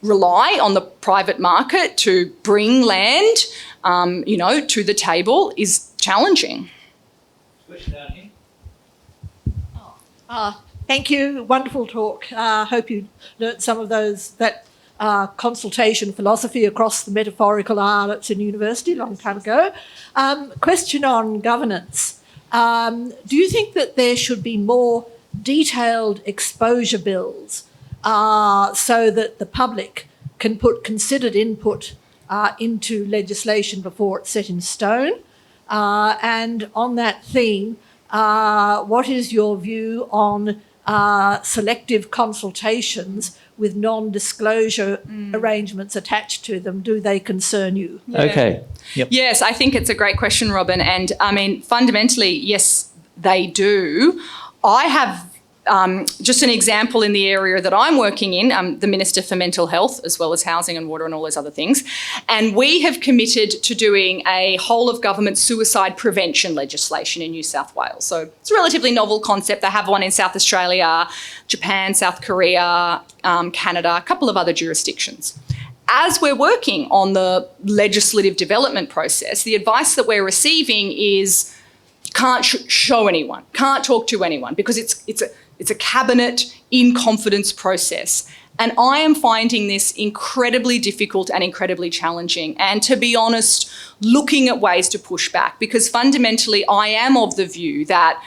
rely on the private market to bring land, to the table is challenging. Thank you. Wonderful talk. Hope you learnt some of that consultation philosophy across the metaphorical arts in university a long time ago. Question on governance. Do you think that there should be more detailed exposure bills so that the public can put considered input into legislation before it's set in stone? And on that theme, what is your view on selective consultations with non-disclosure arrangements attached to them? Do they concern you? Yeah. Okay. Yep. Yes, I think it's a great question, Robin. And I mean, fundamentally, yes, they do. I have just an example in the area that I'm working in, I'm the Minister for Mental Health, as well as housing and water and all those other things. And we have committed to doing a whole of government suicide prevention legislation in New South Wales. So it's a relatively novel concept. They have one in South Australia, Japan, South Korea, Canada, a couple of other jurisdictions. As we're working on the legislative development process, the advice that we're receiving is can't show anyone, can't talk to anyone, because it's a cabinet in confidence process. And I am finding this incredibly difficult and incredibly challenging. And to be honest, looking at ways to push back, because fundamentally I am of the view that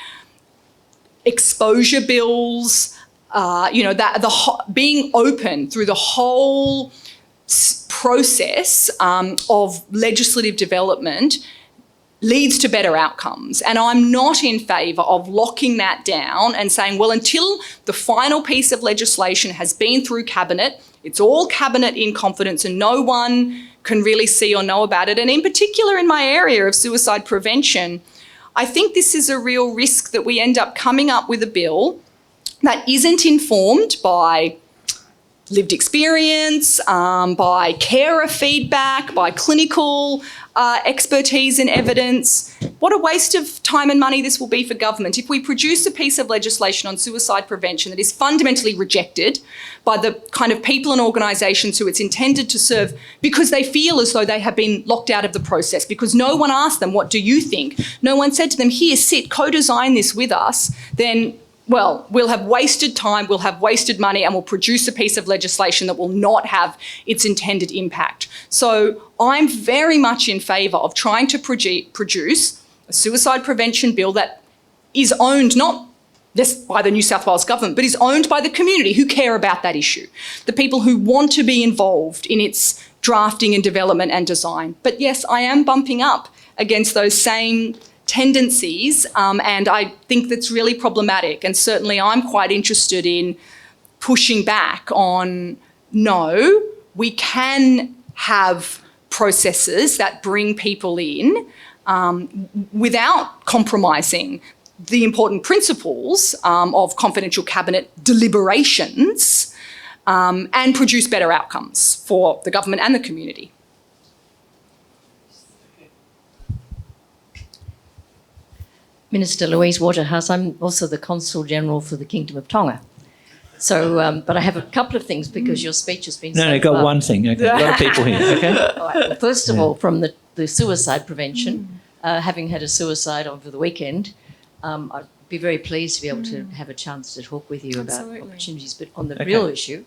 exposure bills, being open through the whole process of legislative development leads to better outcomes. And I'm not in favour of locking that down and saying, well, until the final piece of legislation has been through Cabinet, it's all Cabinet in confidence and no one can really see or know about it. And in particular in my area of suicide prevention, I think this is a real risk that we end up coming up with a bill that isn't informed by lived experience, by carer feedback, by clinical expertise and evidence. What a waste of time and money this will be for government. If we produce a piece of legislation on suicide prevention that is fundamentally rejected by the kind of people and organisations who it's intended to serve because they feel as though they have been locked out of the process, because no one asked them, what do you think? No one said to them, here, sit, co-design this with us, then well, we'll have wasted time, we'll have wasted money, and we'll produce a piece of legislation that will not have its intended impact. So I'm very much in favour of trying to produce a suicide prevention bill that is owned not just by the New South Wales government, but is owned by the community who care about that issue, the people who want to be involved in its drafting and development and design. But yes, I am bumping up against those same tendencies, and I think that's really problematic. And certainly I'm quite interested in pushing back on, no, we can have processes that bring people in without compromising the important principles of confidential cabinet deliberations and produce better outcomes for the government and the community. Minister Louise Waterhouse, I'm also the Consul General for the Kingdom of Tonga. So, but I have a couple of things because your speech has been No, got one thing. Okay. A lot of people here. Okay. All right. Well, first of all, from the suicide prevention, having had a suicide over the weekend, I'd be very pleased to be able to have a chance to talk with you about opportunities. But on the real issue,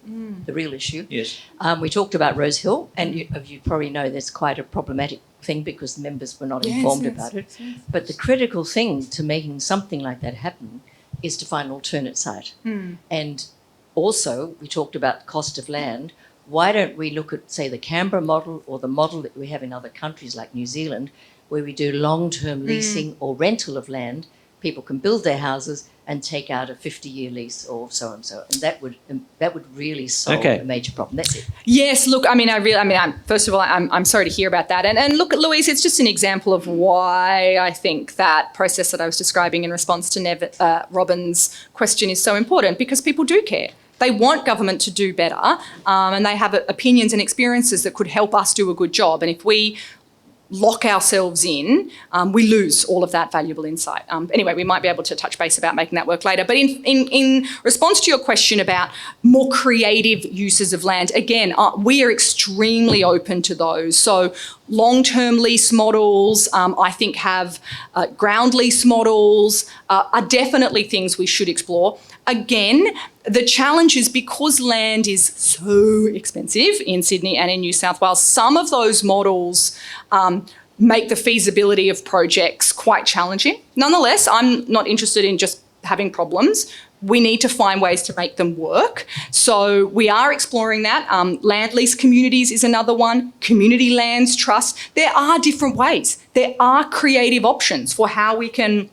Yes. we talked about Rose Hill, and you probably know that's quite a problematic thing because the members were not informed about it. Yes. But the critical thing to making something like that happen is to find an alternate site. And also, we talked about the cost of land. Why don't we look at, say, the Canberra model or the model that we have in other countries like New Zealand, where we do long-term leasing or rental of land? People can build their houses and take out a 50-year lease or so and so, and that would really solve a major problem. That's it. Yes, look, first of all, I'm sorry to hear about that, and look, Louise, it's just an example of why I think that process that I was describing in response to Robin's question is so important, because people do care. They want government to do better, and they have opinions and experiences that could help us do a good job. And if we lock ourselves in, we lose all of that valuable insight. Anyway, we might be able to touch base about making that work later. But in response to your question about more creative uses of land, again, we are extremely open to those. So long-term lease models, I think have ground lease models are definitely things we should explore. Again, the challenge is because land is so expensive in Sydney and in New South Wales, some of those models make the feasibility of projects quite challenging. Nonetheless, I'm not interested in just having problems. We need to find ways to make them work. So we are exploring that. Land lease communities is another one. Community lands trust. There are different ways. There are creative options for how we can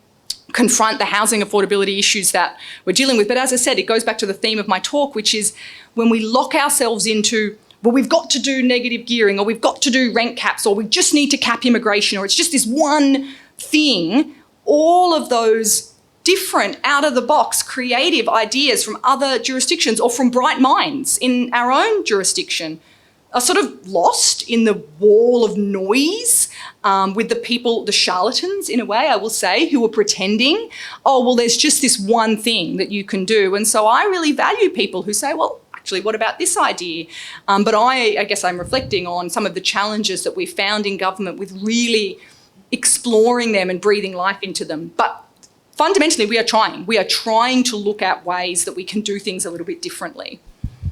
confront the housing affordability issues that we're dealing with. But as I said, it goes back to the theme of my talk, which is when we lock ourselves into, well, we've got to do negative gearing, or we've got to do rent caps, or we just need to cap immigration, or it's just this one thing, all of those different, out-of-the-box, creative ideas from other jurisdictions or from bright minds in our own jurisdiction are sort of lost in the wall of noise with the people, the charlatans in a way, I will say, who are pretending, oh, well, there's just this one thing that you can do. And so I really value people who say, well, actually, what about this idea? But I guess I'm reflecting on some of the challenges that we found in government with really exploring them and breathing life into them. But fundamentally, we are trying. We are trying to look at ways that we can do things a little bit differently.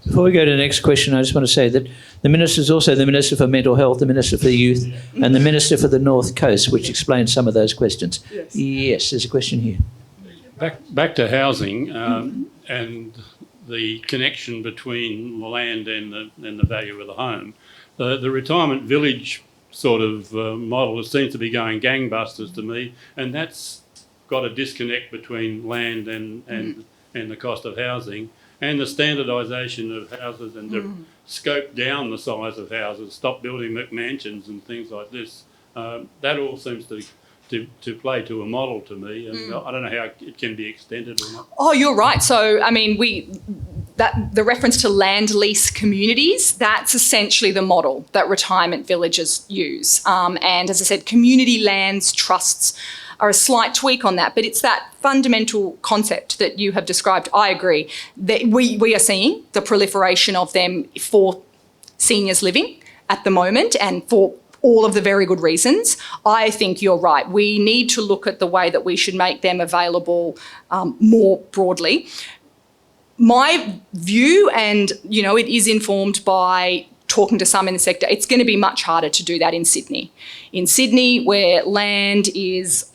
Before we go to the next question, I just want to say that the Minister is also the Minister for Mental Health, the Minister for Youth, and the Minister for the North Coast, which explains some of those questions. Yes, there's a question here. Back to housing and the connection between the land and the value of the home. The retirement village sort of model seems to be going gangbusters to me, and that's got a disconnect between land and the cost of housing. And the standardisation of houses and to scope down the size of houses, stop building McMansions and things like this. That all seems to play to a model to me, and I don't know how it can be extended or not. Oh, you're right. So, I mean, the reference to land lease communities, that's essentially the model that retirement villages use. And as I said, community lands trusts are a slight tweak on that, but it's that fundamental concept that you have described. I agree that we are seeing the proliferation of them for seniors living at the moment, and for all of the very good reasons. I think you're right. We need to look at the way that we should make them available more broadly. My view, and it is informed by talking to some in the sector, it's going to be much harder to do that in Sydney. In Sydney, where land is,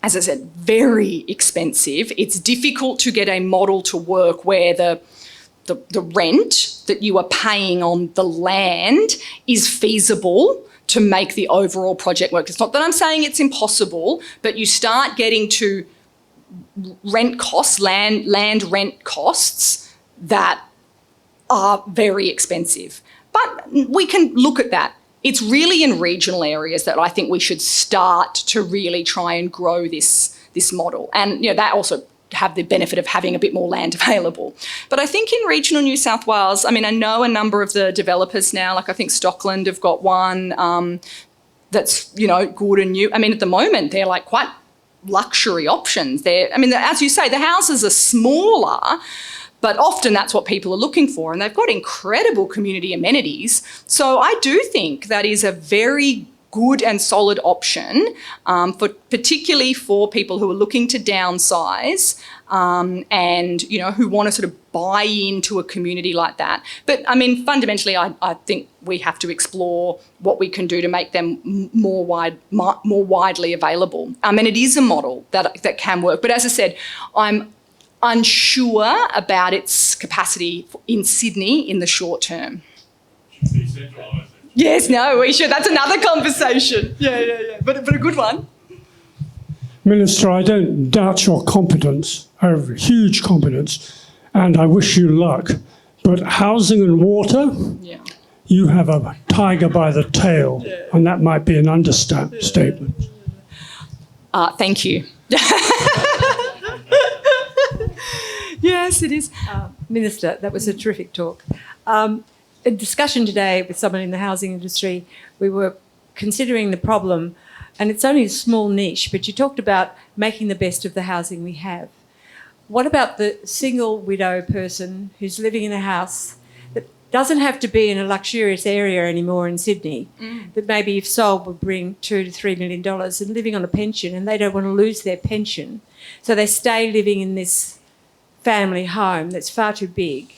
as I said, very expensive, it's difficult to get a model to work where the rent that you are paying on the land is feasible to make the overall project work. It's not that I'm saying it's impossible, but you start getting to rent costs, land rent costs that are very expensive. But we can look at that. It's really in regional areas that I think we should start to really try and grow this model. And that also have the benefit of having a bit more land available. But I think in regional New South Wales, I mean, I know a number of the developers now, like I think Stockland have got one that's, good and new. I mean, at the moment, they're like quite luxury options. As you say, the houses are smaller, but often that's what people are looking for, and they've got incredible community amenities. So I do think that is a very good and solid option, particularly for people who are looking to downsize and who want to sort of buy into a community like that. But I mean, fundamentally, I think we have to explore what we can do to make them more widely available. And it is a model that can work. But as I said, I'm unsure about its capacity in Sydney in the short term. Should be centralised. Yes, no, we should. That's another conversation. Yeah. But a good one. Minister, I don't doubt your competence, huge competence, and I wish you luck. But housing and water, you have a tiger by the tail, and that might be an understatement. Thank you. Yes, it is. Minister, that was a terrific talk. A discussion today with someone in the housing industry, we were considering the problem, and it's only a small niche, but you talked about making the best of the housing we have. What about the single widow person who's living in a house that doesn't have to be in a luxurious area anymore in Sydney, that maybe if sold would bring $2 to $3 million, and living on a pension, and they don't want to lose their pension, so they stay living in this family home that's far too big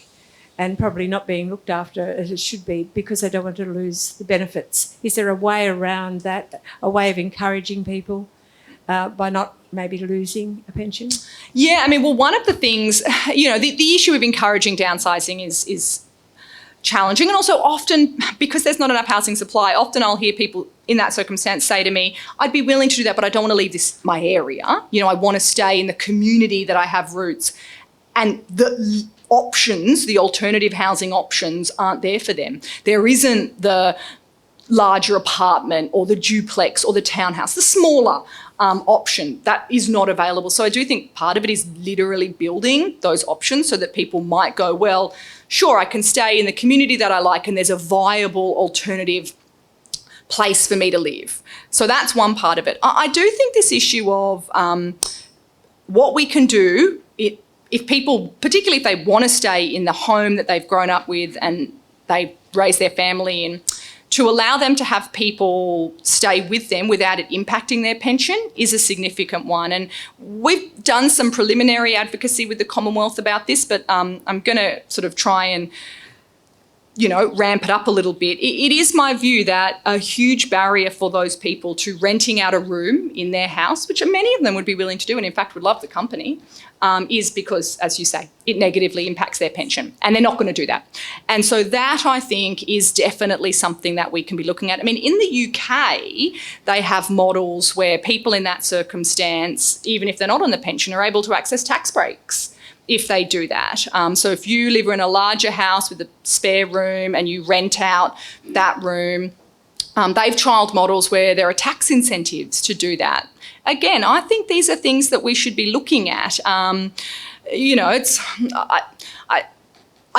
and probably not being looked after as it should be because they don't want to lose the benefits. Is there a way around that, a way of encouraging people by not maybe losing a pension? Yeah, I mean, well, one of the things, the issue of encouraging downsizing is challenging, and also often, because there's not enough housing supply, often I'll hear people in that circumstance say to me, I'd be willing to do that, but I don't want to leave my area. I want to stay in the community that I have roots. And the options, the alternative housing options, aren't there for them. There isn't the larger apartment or the duplex or the townhouse, the smaller option. That is not available. So I do think part of it is literally building those options so that people might go, well, sure, I can stay in the community that I like and there's a viable alternative place for me to live. So that's one part of it. I do think this issue of what we can do, if people, particularly if they want to stay in the home that they've grown up with and they raise their family in, to allow them to have people stay with them without it impacting their pension is a significant one. And we've done some preliminary advocacy with the Commonwealth about this, but I'm going to sort of try and ramp it up a little bit. It is my view that a huge barrier for those people to renting out a room in their house, which many of them would be willing to do and in fact would love the company, is because, as you say, it negatively impacts their pension and they're not going to do that. And so that, I think, is definitely something that we can be looking at. I mean, in the UK, they have models where people in that circumstance, even if they're not on the pension, are able to access tax breaks if they do that. So if you live in a larger house with a spare room and you rent out that room, they've trialled models where there are tax incentives to do that. Again, I think these are things that we should be looking at. I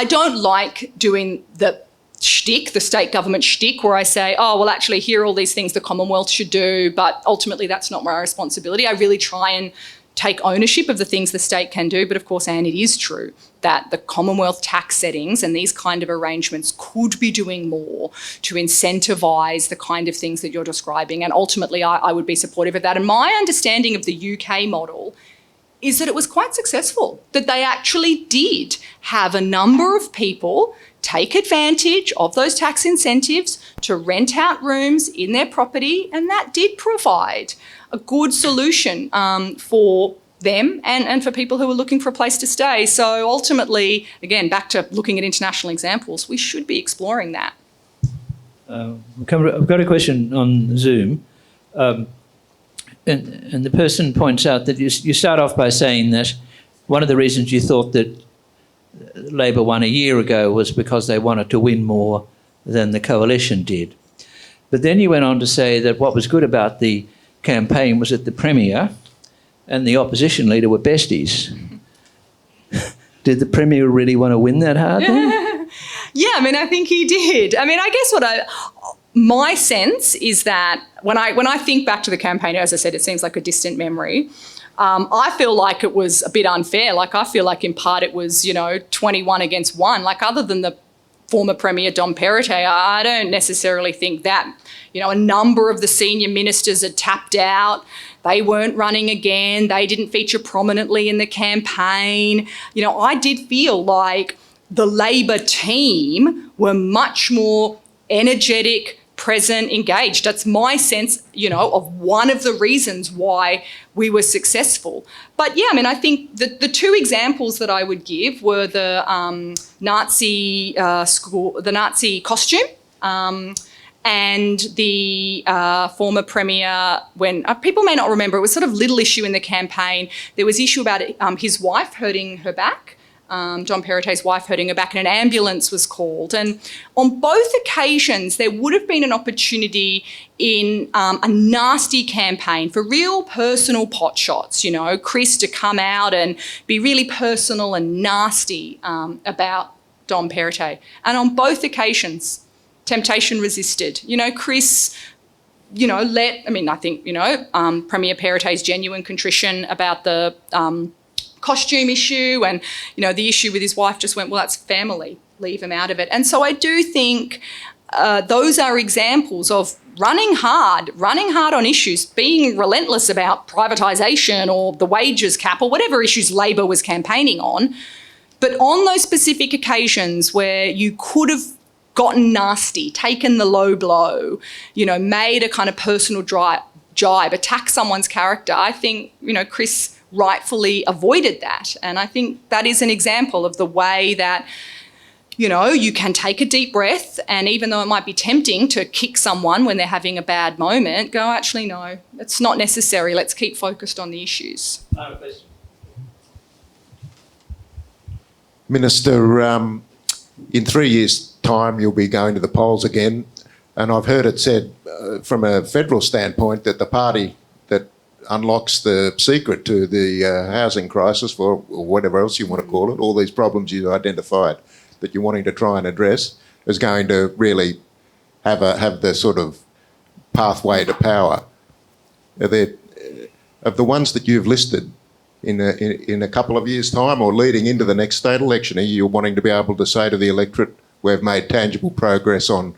don't like doing the shtick, the state government shtick, where I say, oh, well, actually, here are all these things the Commonwealth should do, but ultimately that's not my responsibility. I really try and take ownership of the things the state can do. But of course, Anne, it is true that the Commonwealth tax settings and these kind of arrangements could be doing more to incentivise the kind of things that you're describing. And ultimately, I would be supportive of that. And my understanding of the UK model is that it was quite successful, that they actually did have a number of people take advantage of those tax incentives to rent out rooms in their property, and that did provide a good solution for them and for people who are looking for a place to stay. So ultimately, again, back to looking at international examples, we should be exploring that. I've got a question on Zoom. And the person points out that you start off by saying that one of the reasons you thought that Labor won a year ago was because they wanted to win more than the coalition did. But then you went on to say that what was good about the campaign was that the Premier and the opposition leader were besties. Did the Premier really want to win that hard then? Yeah, I mean, I think he did. I mean, I guess my sense is that when I think back to the campaign, as I said, it seems like a distant memory. I feel like it was a bit unfair. Like, I feel like in part it was, 21 against 1. Like, other than the former Premier Dom Perrottet, I don't necessarily think that. A number of the senior ministers had tapped out. They weren't running again. They didn't feature prominently in the campaign. I did feel like the Labor team were much more energetic, present, engaged. That's my sense, of one of the reasons why we were successful. But yeah, I mean, I think the two examples that I would give were the Nazi costume and the former Premier, when people may not remember, it was sort of little issue in the campaign. There was issue about his wife hurting her back. Dom Perrottet's wife hurting her back, and an ambulance was called. And on both occasions, there would have been an opportunity in a nasty campaign for real personal pot shots, Chris to come out and be really personal and nasty about Dom Perrottet. And on both occasions, temptation resisted. Chris, I think, Premier Perrottet's genuine contrition about the costume issue and, the issue with his wife just went, well, that's family, leave him out of it. And so I do think those are examples of running hard on issues, being relentless about privatisation or the wages cap or whatever issues Labor was campaigning on. But on those specific occasions where you could have gotten nasty, taken the low blow, made a kind of personal jibe, attack someone's character, I think, Chris rightfully avoided that. And I think that is an example of the way that, you can take a deep breath, and even though it might be tempting to kick someone when they're having a bad moment, go, actually, no, it's not necessary. Let's keep focused on the issues. Minister, in 3 years' time you'll be going to the polls again, and I've heard it said from a federal standpoint that the party that unlocks the secret to the housing crisis, or whatever else you want to call it, all these problems you identified that you're wanting to try and address, is going to really have the sort of pathway to power. Of the ones that you've listed in a couple of years' time or leading into the next state election, are you wanting to be able to say to the electorate, we've made tangible progress on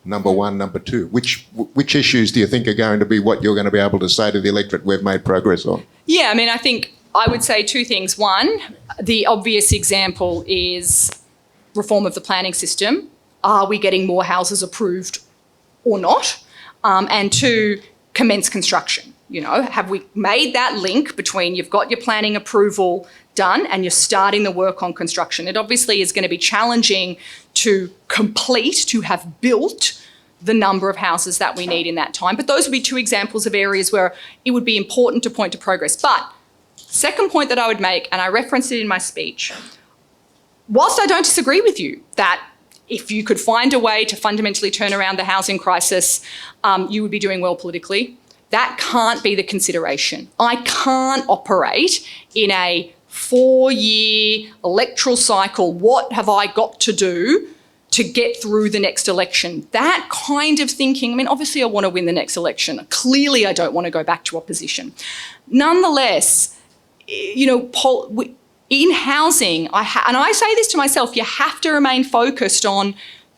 number one, number two? Which issues do you think are going to be what you're going to be able to say to the electorate we've made progress on? Yeah, I mean, I think I would say two things. One, the obvious example is reform of the planning system. Are we getting more houses approved or not? And two, commence construction. You know, have we made that link between you've got your planning approval done and you're starting the work on construction? It obviously is going to be challenging to complete, to have built the number of houses that we need in that time. But those would be two examples of areas where it would be important to point to progress. But second point that I would make, and I referenced it in my speech, whilst I don't disagree with you that if you could find a way to fundamentally turn around the housing crisis, you would be doing well politically. That can't be the consideration. I can't operate in a 4-year electoral cycle. What have I got to do to get through the next election? That kind of thinking, I mean, obviously I want to win the next election. Clearly I don't want to go back to opposition. Nonetheless, you know, in housing, and I say this to myself, you have to remain focused on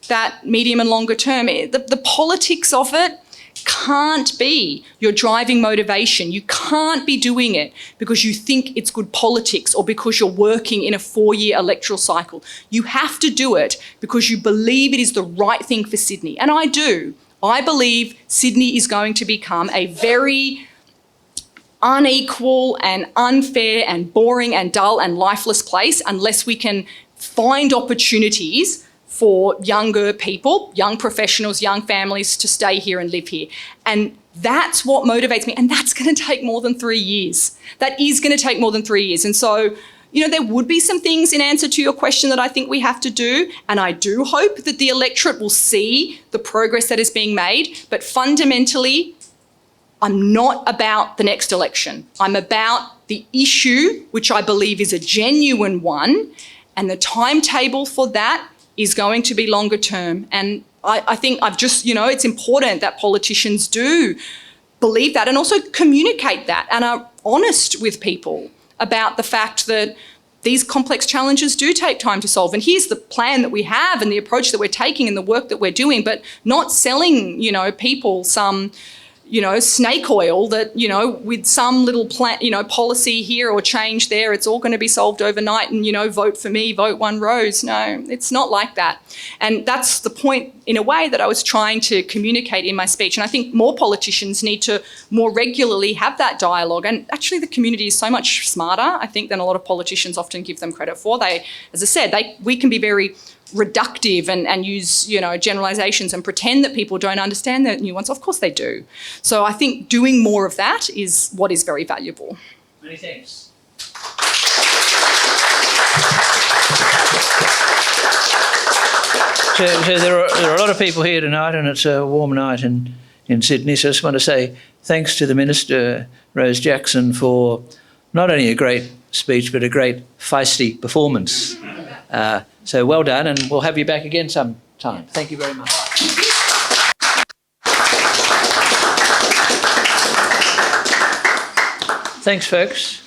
that medium and longer term. The politics of it can't be your driving motivation. You can't be doing it because you think it's good politics or because you're working in a 4-year electoral cycle. You have to do it because you believe it is the right thing for Sydney. And I do. I believe Sydney is going to become a very unequal and unfair and boring and dull and lifeless place unless we can find opportunities for younger people, young professionals, young families to stay here and live here. And that's what motivates me. And that's going to take more than 3 years. That is going to take more than 3 years. And so, you know, there would be some things in answer to your question that I think we have to do. And I do hope that the electorate will see the progress that is being made. But fundamentally, I'm not about the next election. I'm about the issue, which I believe is a genuine one. And the timetable for that is going to be longer term. And I think I've just, you know, it's important that politicians do believe that and also communicate that and are honest with people about the fact that these complex challenges do take time to solve. And here's the plan that we have and the approach that we're taking and the work that we're doing, but not selling, you know, people some, you know, snake oil that, you know, with some little plan, you know, policy here or change there, it's all going to be solved overnight and, you know, vote for me, vote one Rose. No, it's not like that. And that's the point, in a way, that I was trying to communicate in my speech. And I think more politicians need to more regularly have that dialogue. And actually the community is so much smarter, I think, than a lot of politicians often give them credit for. They, as I said, we can be very reductive and use, you know, generalizations and pretend that people don't understand the nuance. Of course they do. So I think doing more of that is what is very valuable. Many thanks. So there are a lot of people here tonight and it's a warm night in Sydney. So I just want to say thanks to the Minister, Rose Jackson, for not only a great speech but a great feisty performance. So well done, and we'll have you back again sometime. Thank you very much. Thanks, folks.